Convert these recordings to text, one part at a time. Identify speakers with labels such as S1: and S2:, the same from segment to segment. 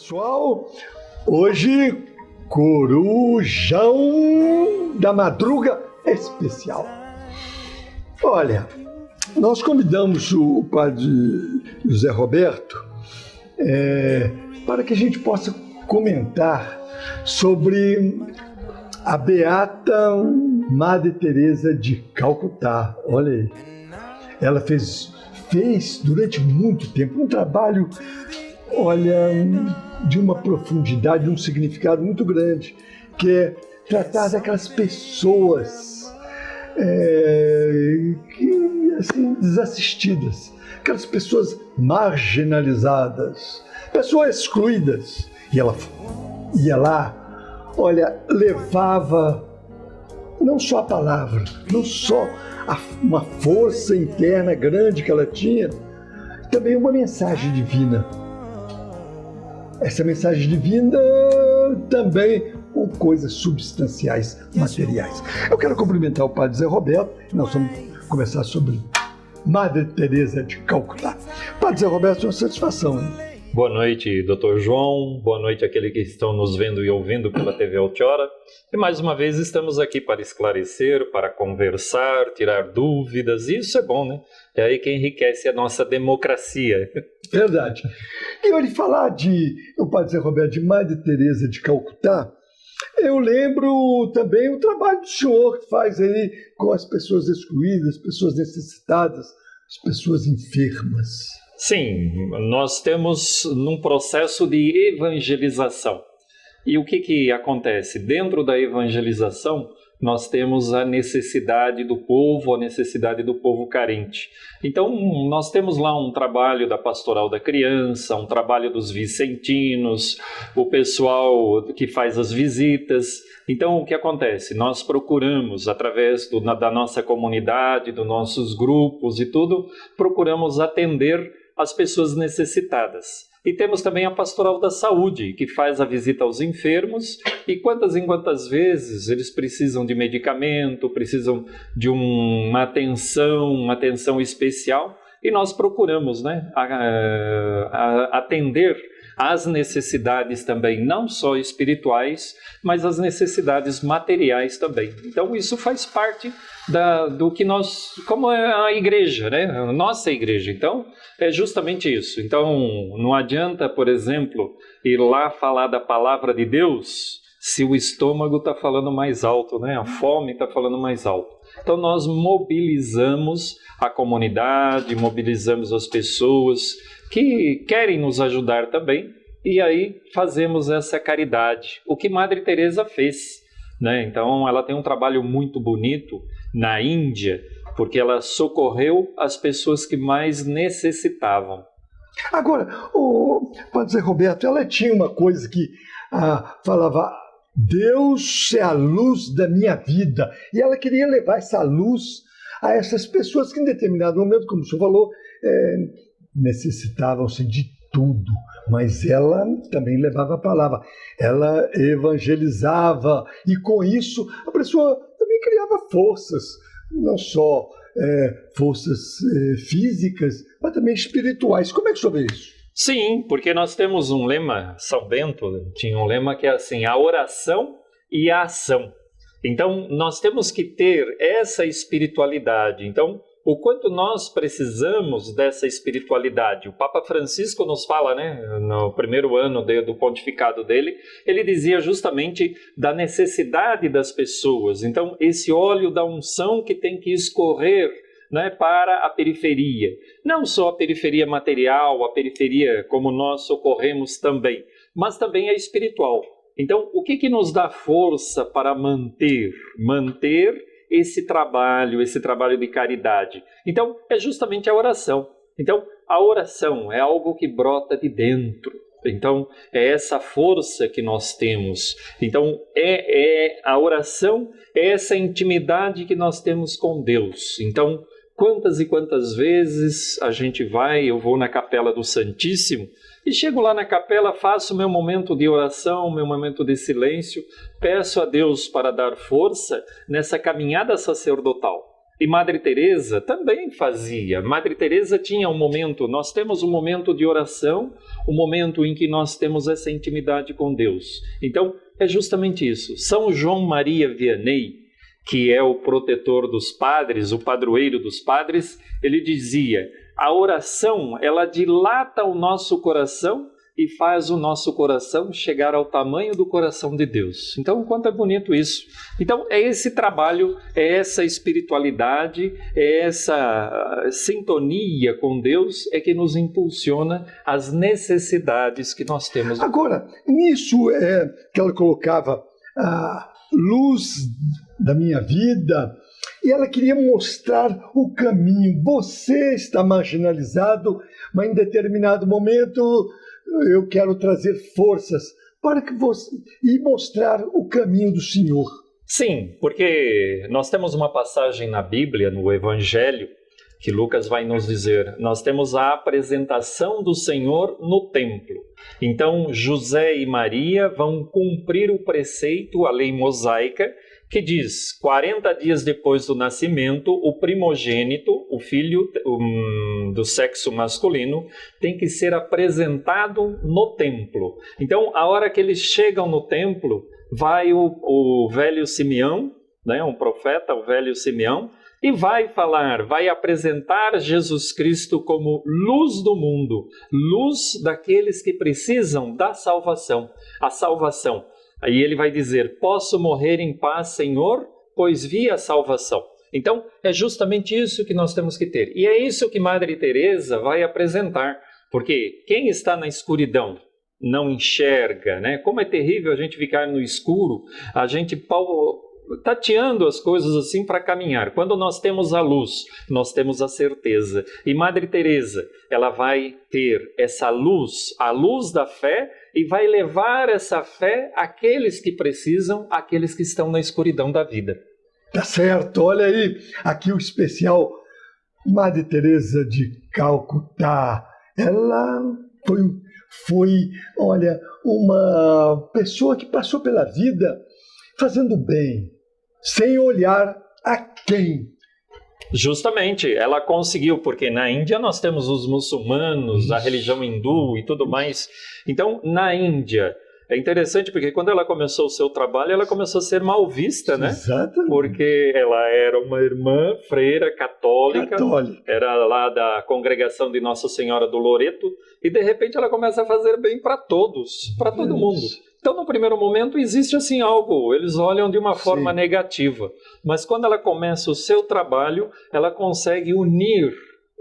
S1: Pessoal, hoje Corujão da Madruga especial. Olha, nós convidamos o padre José Roberto para que a gente possa comentar sobre a beata Madre Teresa de Calcutá. Olha aí, ela fez durante muito tempo um trabalho, olha, de uma profundidade, de um significado muito grande, que é tratar daquelas pessoas assim, desassistidas, aquelas pessoas marginalizadas, pessoas excluídas. E ela ia lá, olha, levava não só a palavra, não só uma força interna grande que ela tinha, também uma mensagem divina. Essa mensagem divina também com coisas substanciais, materiais. Eu quero cumprimentar o padre Zé Roberto. Nós vamos conversar sobre Madre Teresa de Calcutá. Padre Zé Roberto, é uma satisfação, hein?
S2: Boa noite, Dr. João. Boa noite àqueles que estão nos vendo e ouvindo pela TV Altiora. E mais uma vez estamos aqui para esclarecer, para conversar, tirar dúvidas. E isso é bom, né? É aí que enriquece a nossa democracia.
S1: Verdade. E eu lhe falar o padre Zé Roberto, de Madre Teresa de Calcutá, eu lembro também o trabalho do senhor que faz aí com as pessoas excluídas, as pessoas necessitadas, as pessoas enfermas.
S2: Sim, nós temos num processo de evangelização. E o que acontece? Dentro da evangelização, nós temos a necessidade do povo carente. Então, nós temos lá um trabalho da Pastoral da Criança, um trabalho dos vicentinos, o pessoal que faz as visitas. Então, o que acontece? Nós procuramos, através da nossa comunidade, dos nossos grupos e tudo, procuramos atender as pessoas necessitadas. E temos também a Pastoral da Saúde, que faz a visita aos enfermos, e quantas vezes eles precisam de medicamento, precisam de uma atenção especial, e nós procuramos, né, atender às necessidades também, não só espirituais, mas as necessidades materiais também. Então isso faz parte do que nós, como é a igreja, né? A nossa igreja. Então é justamente isso. Então não adianta, por exemplo, ir lá falar da palavra de Deus se o estômago está falando mais alto, né? A fome está falando mais alto. Então nós mobilizamos a comunidade, mobilizamos as pessoas que querem nos ajudar também, e aí fazemos essa caridade, o que Madre Teresa fez, né? Então ela tem um trabalho muito bonito na Índia, porque ela socorreu as pessoas que mais necessitavam.
S1: Agora, o padre Zé Roberto, ela tinha uma coisa que falava: Deus é a luz da minha vida, e ela queria levar essa luz a essas pessoas que em determinado momento, como o senhor falou, necessitavam-se de tudo, mas ela também levava a palavra, ela evangelizava, e com isso a pessoa também criava forças, não só forças físicas, mas também espirituais. Como é que o senhor vê isso?
S2: Sim, porque nós temos um lema, São Bento tinha um lema que é assim: a oração e a ação. Então nós temos que ter essa espiritualidade. Então, o quanto nós precisamos dessa espiritualidade. O Papa Francisco nos fala, né, no primeiro ano do pontificado dele, ele dizia justamente da necessidade das pessoas. Então, esse óleo da unção que tem que escorrer, né, para a periferia. Não só a periferia material, a periferia como nós socorremos também, mas também a espiritual. Então, o que nos dá força para manter esse trabalho de caridade? Então, é justamente a oração. Então, a oração é algo que brota de dentro. Então, é essa força que nós temos. Então, a oração é essa intimidade que nós temos com Deus. Então, quantas e quantas vezes eu vou na Capela do Santíssimo, e chego lá na capela, faço meu momento de oração, meu momento de silêncio, peço a Deus para dar força nessa caminhada sacerdotal. E Madre Teresa também fazia. Madre Teresa tinha um momento, nós temos um momento de oração, um momento em que nós temos essa intimidade com Deus. Então, é justamente isso. São João Maria Vianney, que é o protetor dos padres, o padroeiro dos padres, ele dizia: a oração, ela dilata o nosso coração e faz o nosso coração chegar ao tamanho do coração de Deus. Então, o quanto é bonito isso. Então, é esse trabalho, é essa espiritualidade, é essa sintonia com Deus é que nos impulsiona às necessidades que nós temos.
S1: Agora, nisso é que ela colocava a luz da minha vida, e ela queria mostrar o caminho. Você está marginalizado, mas em determinado momento eu quero trazer forças para que você e mostrar o caminho do Senhor.
S2: Sim, porque nós temos uma passagem na Bíblia, no Evangelho, que Lucas vai nos dizer, nós temos a apresentação do Senhor no templo. Então, José e Maria vão cumprir o preceito, a lei mosaica, que diz, 40 dias depois do nascimento, o primogênito, o filho do sexo masculino, tem que ser apresentado no templo. Então, a hora que eles chegam no templo, vai o velho Simeão, né, um profeta, o velho Simeão, e vai falar, vai apresentar Jesus Cristo como luz do mundo, luz daqueles que precisam da salvação, a salvação. Aí ele vai dizer, posso morrer em paz, Senhor, pois vi a salvação. Então, é justamente isso que nós temos que ter. E é isso que Madre Teresa vai apresentar, porque quem está na escuridão não enxerga, né? Como é terrível a gente ficar no escuro, a gente tateando as coisas assim para caminhar. Quando nós temos a luz, nós temos a certeza. E Madre Teresa, ela vai ter essa luz, a luz da fé, e vai levar essa fé àqueles que precisam, àqueles que estão na escuridão da vida.
S1: Tá certo, olha aí, aqui o especial Madre Teresa de Calcutá. Ela foi, olha, uma pessoa que passou pela vida fazendo bem, sem olhar a quem.
S2: Justamente, ela conseguiu, porque na Índia nós temos os muçulmanos, a religião hindu e tudo mais. Então, na Índia, é interessante porque quando ela começou o seu trabalho, ela começou a ser mal vista, né?
S1: Exatamente.
S2: Porque ela era uma irmã freira católica, era lá da congregação de Nossa Senhora do Loreto, e de repente ela começa a fazer bem para todos, para todo mundo. Então, no primeiro momento, existe assim algo, eles olham de uma forma negativa. Mas quando ela começa o seu trabalho, ela consegue unir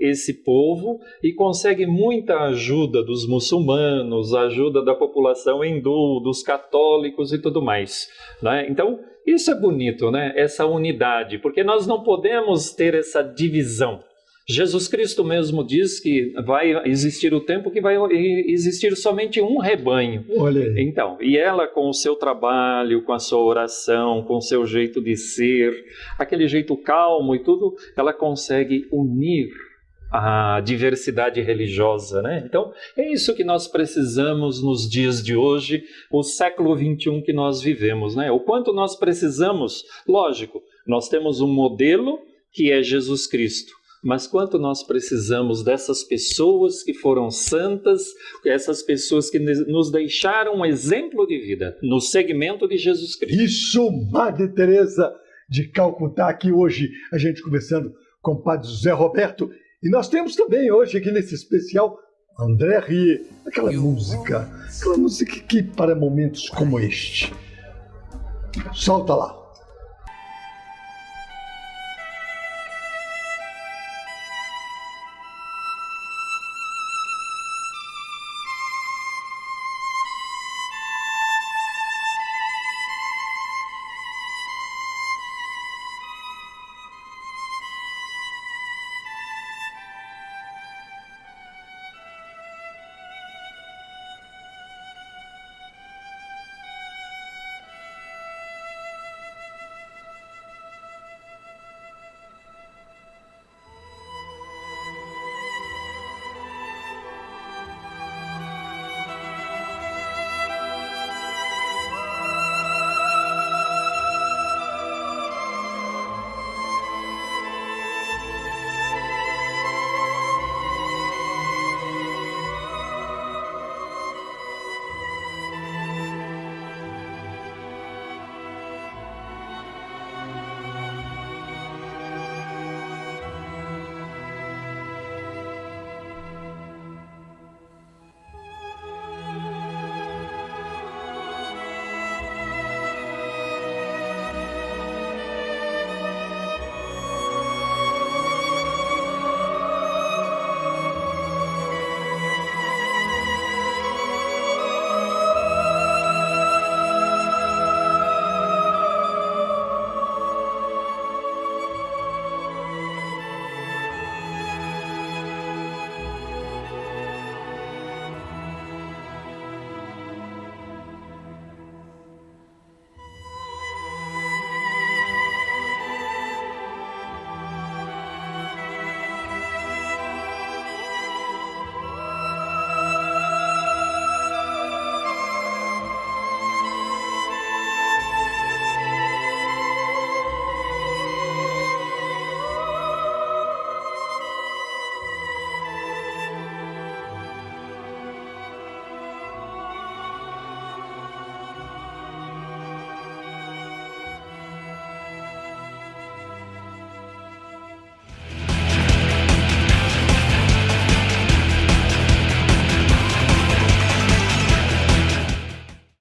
S2: esse povo e consegue muita ajuda dos muçulmanos, ajuda da população hindu, dos católicos e tudo mais, né? Então, isso é bonito, né? Essa unidade, porque nós não podemos ter essa divisão. Jesus Cristo mesmo diz que vai existir o tempo que vai existir somente um rebanho.
S1: Olha aí.
S2: Então, e ela com o seu trabalho, com a sua oração, com o seu jeito de ser, aquele jeito calmo e tudo, ela consegue unir a diversidade religiosa, né? Então, é isso que nós precisamos nos dias de hoje, o século XXI que nós vivemos, né? O quanto nós precisamos, lógico, nós temos um modelo que é Jesus Cristo. Mas quanto nós precisamos dessas pessoas que foram santas, essas pessoas que nos deixaram um exemplo de vida no segmento de Jesus Cristo.
S1: Isso, Madre Teresa de Calcutá, aqui hoje a gente conversando com o Padre José Roberto. E nós temos também hoje aqui nesse especial André Rie, aquela música que para momentos como este. Solta lá.